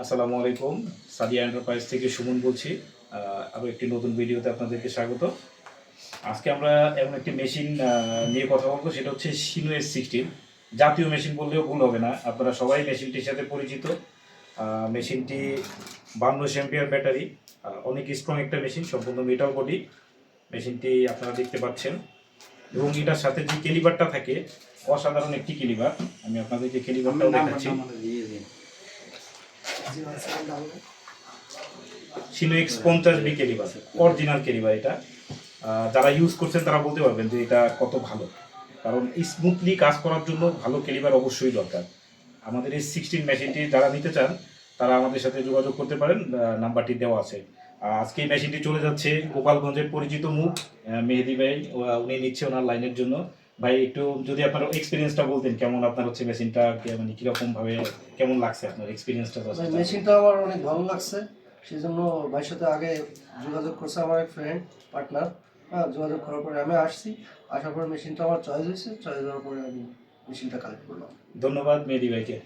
আসসালামু আলাইকুম। সাদিয়া এন্টারপ্রাইজ থেকে সুমন বলছি। আরও একটি নতুন ভিডিওতে আপনাদেরকে স্বাগত। আজকে আমরা এমন একটি মেশিন নিয়ে কথা বলবো, সেটা হচ্ছে শিনো S16। জাতীয় মেশিন বললেও ভুল হবে না, আপনারা সবাই মেশিনটির সাথে পরিচিত। মেশিনটি 52 অ্যাম্পিয়ার ব্যাটারি, অনেক স্ট্রং একটা মেশিন, সম্পূর্ণ মেটাল বডি। মেশিনটি আপনারা দেখতে পাচ্ছেন এবং এটার সাথে যে ক্যালিবারটা থাকে অসাধারণ একটি ক্যালিবার। আমি আপনাদেরকে ক্যালিবারটাও দেখাচ্ছি। Shino X50B calibre, original calibre এটা। যারা ইউজ করছেন তারা বলতে পারবেন যে এটা কত ভালো, কারণ স্মুথলি কাজ করার জন্য ভালো ক্যালিবার অবশ্যই দরকার। আমাদের এই 16 মেশিনটি যারা নিতে চান তারা আমাদের সাথে যোগাযোগ করতে পারেন, নাম্বারটি দেওয়া আছে। আজকে এই মেশিনটি চলে যাচ্ছে গোপালগঞ্জের পরিচিত মুখ মেহেদি ভাই, উনি নিচ্ছে ওনার লাইনের জন্য। ভাই, একটু যদি আপনার এক্সপিরিয়েন্সটা বলতেন, কেমন আপনার হচ্ছে মেশিনটা, মানে কিরকম ভাবে কেমন লাগছে আপনার এক্সপিরিয়েন্সটা? মেশিনটা আমার অনেক ভালো লাগছে, সেই জন্য ভাইয়ের সাথে আগে যোগাযোগ করছে আমার এক ফ্রেন্ড পার্টনার। হ্যাঁ, যোগাযোগ করার পরে আমি আসার পরে মেশিনটা আমার চয়েস হয়েছে, চয়েস হওয়ার পরে আমি মেশিনটা কালেক্ট করলাম। ধন্যবাদ মেহেদি ভাইকে।